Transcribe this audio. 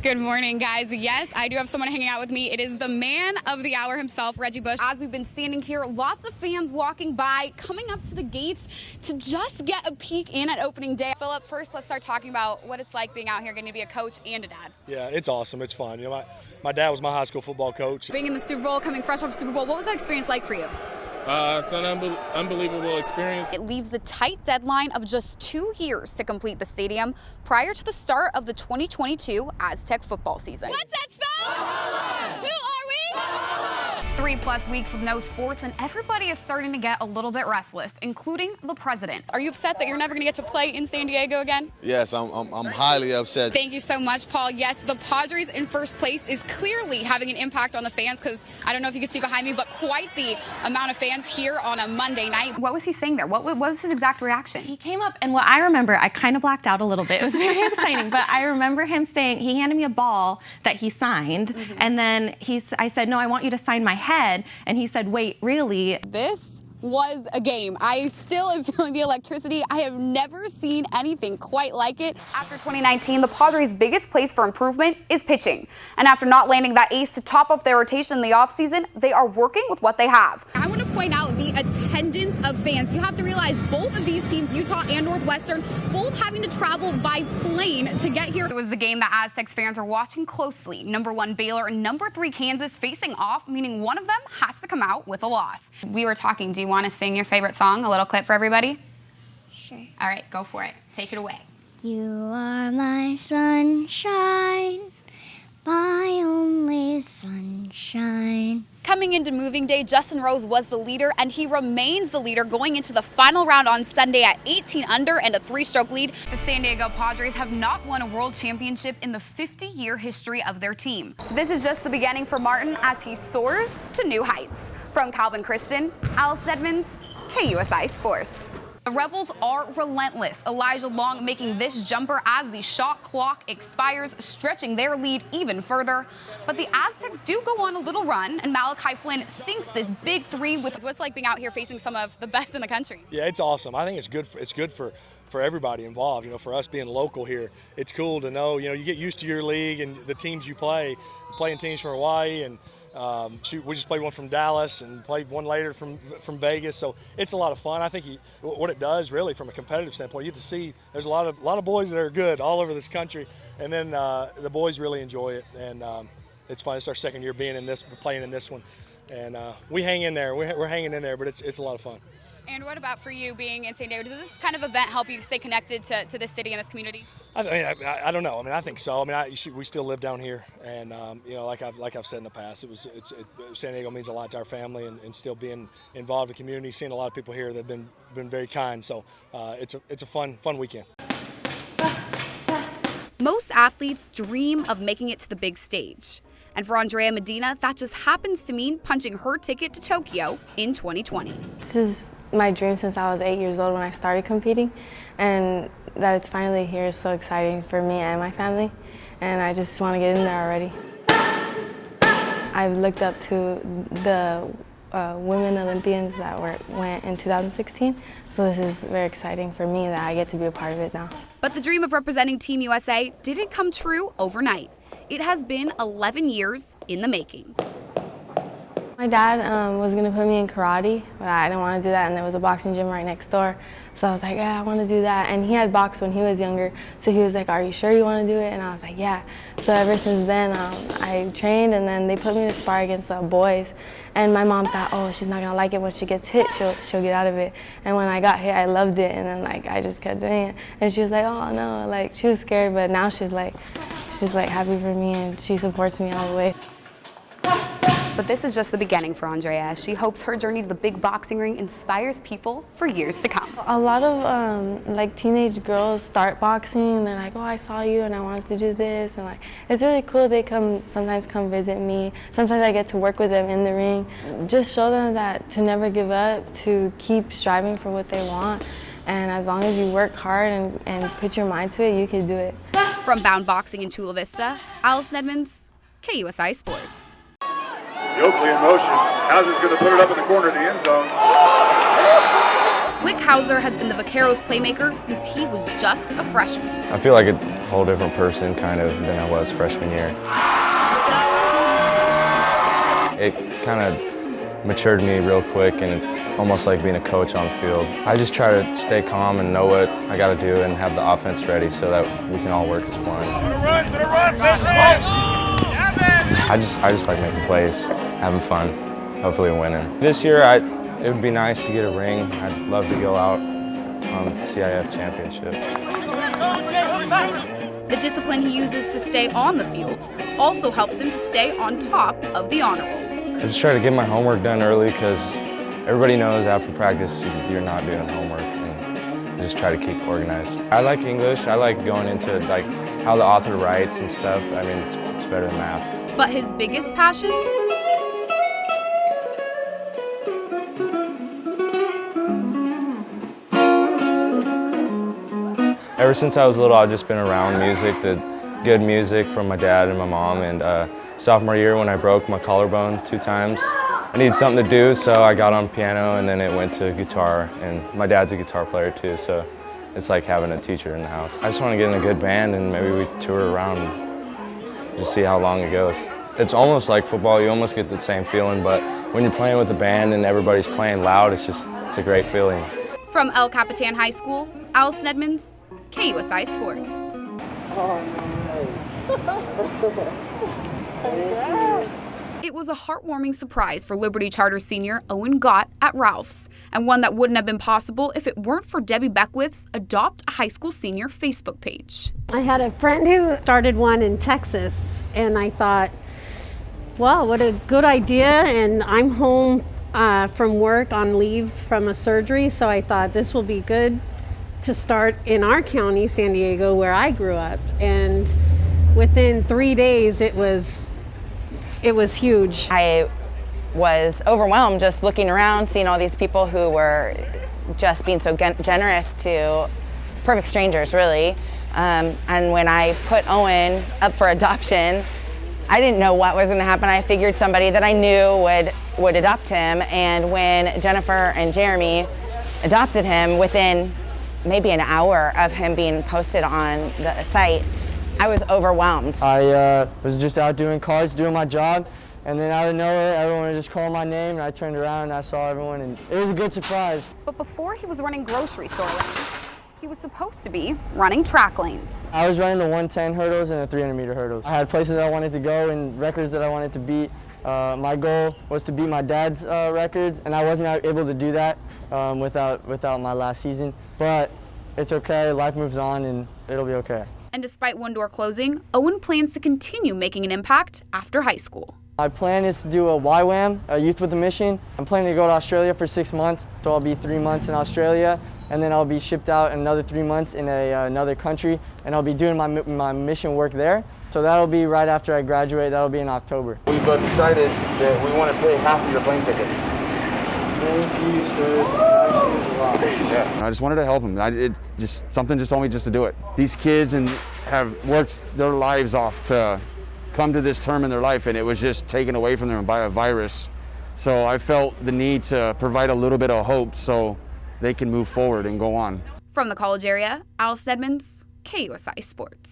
Good morning, guys. Yes, I do have someone hanging out with me. It is the man of the hour himself, Reggie Bush. As we've been standing here, lots of fans walking by, coming up to the gates to just get a peek in at opening day. Philip, first let's start talking about what it's like being out here, getting to be a coach and a dad. Yeah, it's awesome. It's fun. You know, my dad was my high school football coach. Being in the Super Bowl, coming fresh off the Super Bowl, what was that experience like for you? It's an unbelievable experience. It leaves the tight deadline of just 2 years to complete the stadium prior to the start of the 2022 Aztec football season. What's that spell? Who are we? 3+ weeks with no sports, and everybody is starting to get a little bit restless, including the president. Are you upset that you're never going to get to play in San Diego again? Yes, I'm highly upset. Thank you so much, Paul. Yes, the Padres in first place is clearly having an impact on the fans because I don't know if you can see behind me, but quite the amount of fans here on a Monday night. What was he saying there? What was his exact reaction? He came up, and what I remember, I kind of blacked out a little bit. It was very exciting, but I remember him saying, he handed me a ball that he signed, and then I said, no, I want you to sign my head, and he said, wait, really? This was a game. I still am feeling the electricity. I have never seen anything quite like it. After 2019, the Padres' biggest place for improvement is pitching. And after not landing that ace to top off their rotation in the offseason, they are working with what they have. I want to point out the attendance of fans. You have to realize both of these teams, Utah and Northwestern, both having to travel by plane to get here. It was the game that Aztecs fans are watching closely. Number 1 Baylor and number 3 Kansas facing off, meaning one of them has to come out with a loss. We were talking, do you want to sing your favorite song? A little clip for everybody? Sure. All right, go for it. Take it away. You are my sunshine, my only sunshine. Coming into moving day, Justin Rose was the leader, and he remains the leader going into the final round on Sunday at 18 under and a 3-stroke lead. The San Diego Padres have not won a world championship in the 50-year history of their team. This is just the beginning for Martin as he soars to new heights. From Calvin Christian, Allison Edmonds, KUSI Sports. The Rebels are relentless. Elijah Long making this jumper as the shot clock expires, stretching their lead even further. But the Aztecs do go on a little run, and Malachi Flynn sinks this big 3 with what's like being out here facing some of the best in the country. Yeah, it's awesome. I think it's good for everybody involved. You know, for us being local here, it's cool to know. You know, you get used to your league and the teams you play, playing teams from Hawaii and. We just played one from Dallas and played one later from Vegas, so it's a lot of fun. I think what it does really from a competitive standpoint, you get to see there's a lot of boys that are good all over this country, and then the boys really enjoy it, and it's fun. It's our second year playing in this one, and we hang in there. We're hanging in there, but it's a lot of fun. And what about for you being in San Diego? Does this kind of event help you stay connected to this city and this community? I don't know. I mean, I think so. I mean, we still live down here, and you know, like I've said in the past, San Diego means a lot to our family, and still being involved in the community, seeing a lot of people here that have been very kind. So it's a fun weekend. Most athletes dream of making it to the big stage. And for Andrea Medina, that just happens to mean punching her ticket to Tokyo in 2020. This is my dream since I was 8 years old when I started competing, and that it's finally here is so exciting for me and my family, and I just want to get in there already. I've looked up to the women Olympians that went in 2016, so this is very exciting for me that I get to be a part of it now. But the dream of representing Team USA didn't come true overnight. It has been 11 years in the making. My dad was going to put me in karate, but I didn't want to do that, and there was a boxing gym right next door. So I was like, yeah, I want to do that. And he had boxed when he was younger, so he was like, are you sure you want to do it? And I was like, yeah. So ever since then, I trained, and then they put me to spar against boys. And my mom thought, oh, she's not going to like it when she gets hit, she'll get out of it. And when I got hit, I loved it, and then like I just kept doing it. And she was like, oh no, like she was scared, but now she's like happy for me, and she supports me all the way. But this is just the beginning for Andrea. She hopes her journey to the big boxing ring inspires people for years to come. A lot of like teenage girls start boxing, and they're like, oh, I saw you and I wanted to do this, and like it's really cool. They sometimes come visit me. Sometimes I get to work with them in the ring. Just show them that to never give up, to keep striving for what they want, and as long as you work hard and put your mind to it, you can do it. From Bound Boxing in Chula Vista, Allison Edmonds, KUSI Sports. Yoakley in motion. Hauser's going to put it up in the corner of the end zone. Wickhauser has been the Vaqueros playmaker since he was just a freshman. I feel like a whole different person kind of than I was freshman year. It kind of matured me real quick, and it's almost like being a coach on the field. I just try to stay calm and know what I got to do and have the offense ready so that we can all work as one. I just like making plays, having fun, hopefully winning. This year, it would be nice to get a ring. I'd love to go out on the CIF championship. The discipline he uses to stay on the field also helps him to stay on top of the honor roll. I just try to get my homework done early because everybody knows after practice you're not doing homework, and I just try to keep organized. I like English. I like going into like how the author writes and stuff. I mean, it's better than math. But his biggest passion? Ever since I was little, I've just been around music, the good music from my dad and my mom. And sophomore year, when I broke my collarbone 2 times, I needed something to do, so I got on piano, and then it went to guitar. And my dad's a guitar player too, so it's like having a teacher in the house. I just want to get in a good band, and maybe we tour around and just see how long it goes. It's almost like football. You almost get the same feeling, but when you're playing with a band and everybody's playing loud, it's a great feeling. From El Capitan High School, Allison Edmonds, KUSI Sports. It was a heartwarming surprise for Liberty Charter senior Owen Gott at Ralph's, and one that wouldn't have been possible if it weren't for Debbie Beckwith's Adopt a High School Senior Facebook page. I had a friend who started one in Texas, and I thought, wow, what a good idea, and I'm home from work on leave from a surgery, so I thought this will be good to start in our county, San Diego, where I grew up. And within 3 days, it was huge. I was overwhelmed just looking around, seeing all these people who were just being so generous to perfect strangers, really. And when I put Owen up for adoption, I didn't know what was going to happen. I figured somebody that I knew would adopt him. And when Jennifer and Jeremy adopted him, within maybe an hour of him being posted on the site, I was overwhelmed. I was just out doing cards, doing my job, and then out of nowhere, everyone was just calling my name, and I turned around and I saw everyone, and it was a good surprise. But before he was running grocery store lanes, he was supposed to be running track lanes. I was running the 110 hurdles and the 300-meter hurdles. I had places that I wanted to go and records that I wanted to beat. My goal was to beat my dad's records, and I wasn't able to do that without my last season. But it's okay, life moves on, and it'll be okay. And despite one door closing, Owen plans to continue making an impact after high school. My plan is to do a YWAM, a Youth with a Mission. I'm planning to go to Australia for 6 months, so I'll be 3 months in Australia, and then I'll be shipped out another 3 months in another country, and I'll be doing my mission work there. So that'll be right after I graduate. That'll be in October. We've decided that we want to pay half of your plane ticket. Thank you, sir. Yeah. I just wanted to help them. Something just told me just to do it. These kids have worked their lives off to come to this term in their life, and it was just taken away from them by a virus. So I felt the need to provide a little bit of hope so they can move forward and go on. From the college area, Allison Edmonds, KUSI Sports.